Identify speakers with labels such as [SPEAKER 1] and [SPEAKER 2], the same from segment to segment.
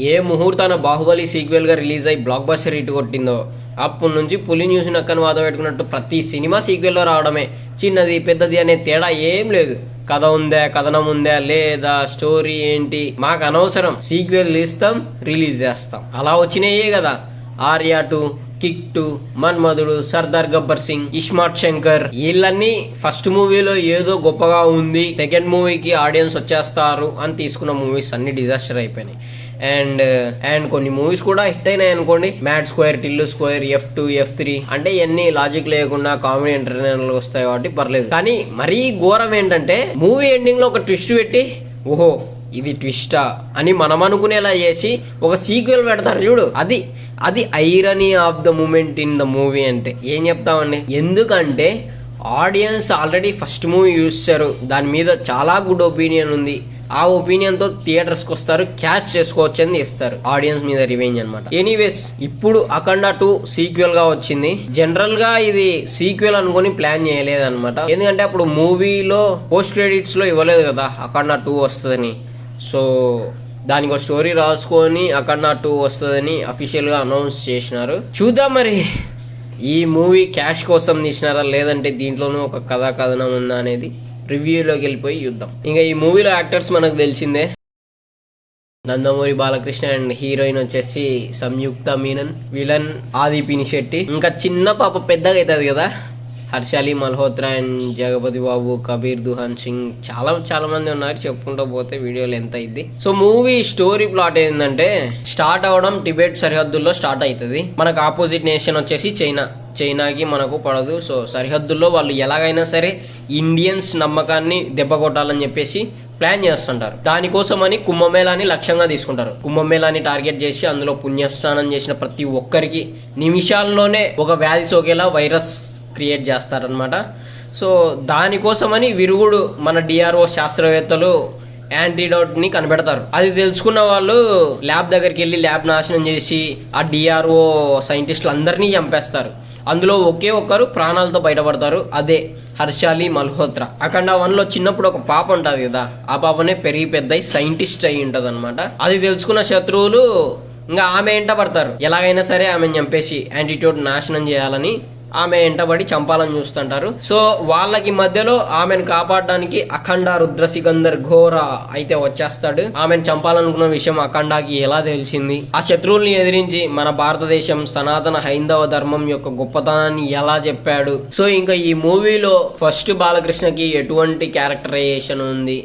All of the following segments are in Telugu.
[SPEAKER 1] ఏ ముహూర్తాన బాహుబలి సీక్వెల్ గా రిలీజ్ అయ్యి బ్లాక్ బస్టర్ హిట్ కొట్టిందో అప్పటి నుంచి పులి న్యూస్ నక్కని వాద పెట్టుకున్నట్టు ప్రతి సినిమా సీక్వెల్ లో రావడమే. చిన్నది పెద్దది అనే తేడా ఏం లేదు. కథ ఉందా, కథనం ఉందా లేదా, స్టోరీ ఏంటి మాకు అనవసరం. సీక్వెల్ ఇస్తాం, రిలీజ్ చేస్తాం. అలా వచ్చినాయే కదా ఆర్య 2, కిక్ 2, మన్మధుడు, సర్దార్ గబ్బర్ సింగ్, ఇస్మార్ట్ శంకర్. వీళ్ళన్నీ ఫస్ట్ మూవీలో ఏదో గొప్పగా ఉంది, సెకండ్ మూవీకి ఆడియన్స్ వచ్చేస్తారు అని తీసుకున్న మూవీస్ అన్ని డిజాస్టర్ అయిపోయినాయి. అండ్ కొన్ని మూవీస్ కూడా హిట్ అయినాయి అనుకోండి. Mad square, Tillu square, F2, F3 అంటే ఇవన్నీ లాజిక్ లేకుండా కామెడీ ఎంటర్టైనర్ వస్తాయి కాబట్టి పర్లేదు. కానీ మరీ ఘోరం ఏంటంటే మూవీ ఎండింగ్ లో ఒక ట్విస్ట్ పెట్టి ఓహో ఇది ట్విస్టా అని మనం అనుకునేలా చేసి ఒక సీక్వెల్ పెడతారు చూడు. అది irony of the moment in the movie. అంటే ఏం చెప్తామండి, ఎందుకంటే ఆడియన్స్ ఆల్రెడీ ఫస్ట్ మూవీ చూస్తారు, దాని మీద చాలా గుడ్ ఒపీనియన్ ఉంది. ఆ ఒపీనియన్ తో థియేటర్స్ కి వస్తారు, క్యాష్ చేసుకోవచ్చు అని ఇస్తారు. ఆడియన్స్ మీద రివెంజ్ అనమాట. ఎనీవేస్ ఇప్పుడు అఖండ 2 సీక్వెల్ గా వచ్చింది. జనరల్ గా ఇది సీక్వెల్ అనుకుని ప్లాన్ చేయలేదు అనమాట. ఎందుకంటే అప్పుడు మూవీలో పోస్ట్ క్రెడిట్స్ లో ఇవ్వలేదు కదా అఖండ 2 వస్తుందని. సో దానికి ఒక స్టోరీ రాసుకొని అఖండ 2 వస్తుందని అఫీషియల్ గా అనౌన్స్ చేసినారు. చూద్దాం మరి ఈ మూవీ క్యాష్ కోసం తీసినారా లేదంటే దీంట్లోనూ ఒక కథా కథనం ఉందా అనేది రివ్యూలోకి వెళ్ళిపోయి చూద్దాం. ఇంకా ఈ మూవీలో యాక్టర్స్ మనకు తెలిసిందే, నందమూరి బాలకృష్ణ అండ్ హీరోయిన్ వచ్చేసి సంయుక్త మీనన్, విలన్ ఆది పినిశెట్టి. ఇంకా చిన్న పాప పెద్దగా అవుతుంది కదా హర్షాలి మల్హోత్రా అండ్ జగపతి బాబు, కబీర్ దుహాన్ సింగ్, చాలా మంది ఉన్నారు. చెప్పుకుంటూ పోతే వీడియోలు ఎంత అయింది. సో మూవీ స్టోరీ ప్లాట్ ఏంటంటే స్టార్ట్ అవడం టిబెట్ సరిహద్దుల్లో స్టార్ట్ అవుతుంది. మనకు ఆపోజిట్ నేషన్ వచ్చేసి చైనాకి మనకు పడదు. సో సరిహద్దుల్లో వాళ్ళు ఎలాగైనా సరే ఇండియన్స్ నమ్మకాన్ని దెబ్బ కొట్టాలని చెప్పేసి ప్లాన్ చేస్తుంటారు. దానికోసమని కుంభమేళాని లక్ష్యంగా తీసుకుంటారు. కుంభమేళాని టార్గెట్ చేసి అందులో పుణ్యస్నానం చేసిన ప్రతి ఒక్కరికి నిమిషాల్లోనే ఒక వ్యాధి సోకేలా వైరస్ క్రియేట్ చేస్తారనమాట. సో దానికోసమని విరుగుడు మన డిఆర్ఓ శాస్త్రవేత్తలు యాంటీడోట్ ని కనిపెడతారు. అది తెలుసుకున్న వాళ్ళు ల్యాబ్ దగ్గరికి వెళ్ళి ల్యాబ్ నాశనం చేసి ఆ డిఆర్ఓ సైంటిస్టులు అందరినీ చంపేస్తారు. అందులో ఒకే ఒక్కరు ప్రాణాలతో బయటపడతారు, అదే హర్షాలి మల్హోత్రా. అఖండ 1 లో చిన్నప్పుడు ఒక పాప ఉంటది కదా, ఆ పాపనే పెరిగి పెద్ద సైంటిస్ట్ అయి ఉంటది అనమాట. అది తెలుసుకున్న శత్రువులు ఇంకా ఆమె ఎంట పడతారు. ఎలాగైనా సరే ఆమెను చంపేసి యాంటీడోట్ నాశనం చేయాలని ఆమె ఎంటబడి చంపాలని చూస్తుంటారు. సో వాళ్ళకి మధ్యలో ఆమెను కాపాడడానికి అఖండ రుద్ర సికందర్ ఘోర అయితే వచ్చేస్తాడు. ఆమెను చంపాలనుకున్న విషయం అఖండాకి ఎలా తెలిసింది, ఆ శత్రువుల్ని ఎదిరించి మన భారతదేశం సనాతన హైందవ ధర్మం యొక్క గొప్పతనాన్ని ఎలా చెప్పాడు. సో ఇంకా ఈ మూవీలో ఫస్ట్ బాలకృష్ణకి ఎటువంటి క్యారెక్టరైజేషన్ ఉంది,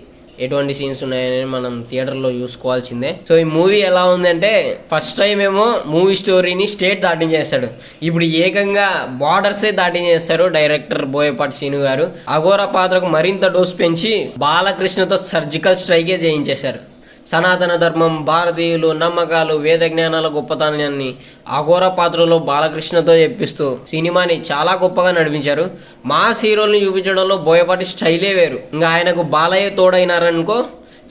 [SPEAKER 1] ఎటువంటి సీన్స్ ఉన్నాయని మనం థియేటర్ లో చూసుకోవాల్సిందే. సో ఈ మూవీ ఎలా ఉందంటే ఫస్ట్ టైం ఏమో మూవీ స్టోరీని స్టేట్ దాటించేస్తాడు. ఇప్పుడు ఏకంగా బార్డర్సే దాటించేస్తారు డైరెక్టర్ బోయపాటి శ్రీను గారు. అఘోర పాత్రకు మరింత డోస్ పెంచి బాలకృష్ణతో సర్జికల్ స్ట్రైకే చేయించేశారు. సనాతన ధర్మం, భారతీయులు, నమ్మకాలు, వేద జ్ఞానాల గొప్పతనాన్ని అఘోర పాత్రలో బాలకృష్ణతో చెప్పిస్తూ సినిమాని చాలా గొప్పగా నడిపించారు. మాస్ హీరోల్ని చూపించడంలో బోయపాటి స్టైలే వేరు. ఇంకా ఆయనకు బాలయ్య తోడైనారనుకో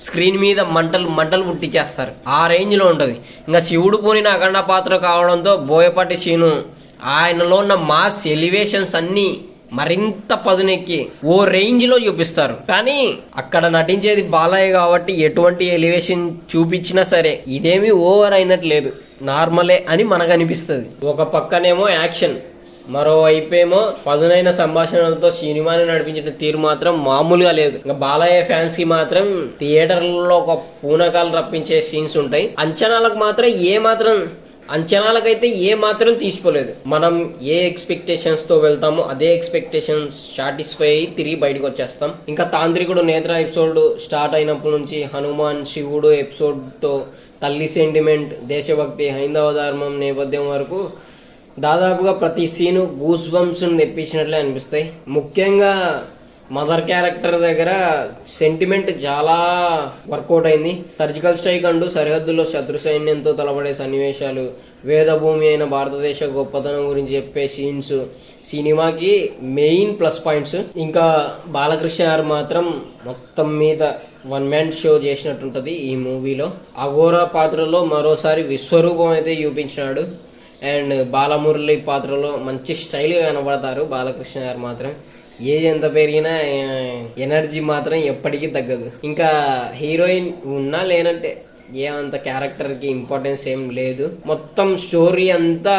[SPEAKER 1] స్క్రీన్ మీద మంటలు పుట్టించేస్తారు. ఆ రేంజ్ లో ఉంటది. ఇంకా శివుడు పూనిన అఖండ పాత్ర కావడంతో బోయపాటి శ్రీను ఆయనలో ఉన్న మాస్ ఎలివేషన్స్ అన్ని మరింత పదునెక్కి ఓ రేంజ్ లో చూపిస్తారు. కానీ అక్కడ నటించేది బాలయ్య కాబట్టి ఎటువంటి ఎలివేషన్ చూపించినా సరే ఇదేమీ ఓవర్ అయినట్లేదు, నార్మలే అని మనకు అనిపిస్తుంది. ఒక పక్కనేమో యాక్షన్, మరోవైపేమో పదునైన సంభాషణలతో సినిమాని నడిపించిన తీరు మాత్రం మామూలుగా లేదు. ఇంకా బాలయ్య ఫ్యాన్స్ కి మాత్రం థియేటర్లలో ఒక పూనకాలు రప్పించే సీన్స్ ఉంటాయి. అంచనాలకైతే ఏ మాత్రం తీసుకోలేదు. మనం ఏ ఎక్స్పెక్టేషన్స్ తో వెళ్తామో అదే ఎక్స్పెక్టేషన్స్ సాటిస్ఫై అయ్యి తిరిగి బయటకు వచ్చేస్తాం. ఇంకా తాంత్రికుడు నేత్ర ఎపిసోడ్ స్టార్ట్ అయినప్పటి నుంచి హనుమాన్, శివుడు ఎపిసోడ్ తో తల్లి సెంటిమెంట్, దేశభక్తి, హైందవ ధర్మం నేపథ్యం వరకు దాదాపుగా ప్రతి సీను గూస్ బంప్స్ తెప్పించినట్లే అనిపిస్తాయి. ముఖ్యంగా మదర్ క్యారెక్టర్ దగ్గర సెంటిమెంట్ చాలా వర్కౌట్ అయింది. సర్జికల్ స్ట్రైక్ అంటూ సరిహద్దులో శత్రు సైన్యంతో తలపడే సన్నివేశాలు, వేదభూమి అయిన భారతదేశ గొప్పతనం గురించి చెప్పే సీన్స్ సినిమాకి మెయిన్ ప్లస్ పాయింట్స్. ఇంకా బాలకృష్ణ గారు మాత్రం మొత్తం మీద వన్ మ్యాన్ షో చేసినట్టుంటది ఈ మూవీలో. అఘోర పాత్రలో మరోసారి విశ్వరూపం అయితే చూపించినాడు. అండ్ బాలమురళి పాత్రలో మంచి స్టైల్ గా కనబడతారు బాలకృష్ణ గారు మాత్రం. ఏజ్ ఎంత పెరిగినా ఎనర్జీ మాత్రం ఎప్పటికీ తగ్గదు. ఇంకా హీరోయిన్ ఉన్నా లేనంటే ఏమంత క్యారెక్టర్ కి ఇంపార్టెన్స్ ఏం లేదు. మొత్తం స్టోరీ అంతా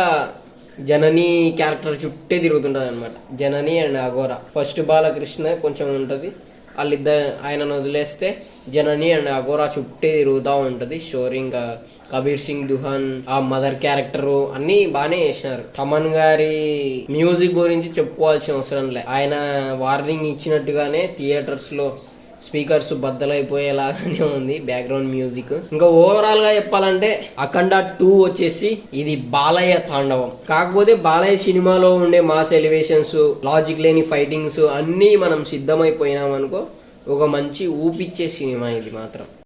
[SPEAKER 1] జనని క్యారెక్టర్ చుట్టే తిరుగుతుంటది అనమాట. జనని అండ్ అఘోరా. ఫస్ట్ బాలకృష్ణ కొంచెం ఉంటది, వాళ్ళిద్దరు ఆయనను వదిలేస్తే జనని అండ్ అఘోరా చుట్టే తిరుగుతూ ఉంటది స్టోరీ. ఇంకా కబీర్ సింగ్ దుహాన్ ఆ మదర్ క్యారెక్టర్ అన్ని బాగానే చేసినారు. తమన్ గారి మ్యూజిక్ గురించి చెప్పుకోవాల్సిన అవసరం లే, ఆయన వార్నింగ్ ఇచ్చినట్టుగానే థియేటర్స్ లో స్పీకర్స్ బద్దలైపోయేలాగానే ఉంది బ్యాక్గ్రౌండ్ మ్యూజిక్. ఇంకా ఓవరాల్ గా చెప్పాలంటే అఖండ 2 వచ్చేసి ఇది బాలయ్య తాండవం. కాకపోతే బాలయ్య సినిమాలో ఉండే మాస్ ఎలివేషన్స్, లాజిక్ లేని ఫైటింగ్స్ అన్ని మనం సిద్ధమైపోయినాం అనుకో, ఒక మంచి ఊపిచ్చే సినిమా ఇది మాత్రం.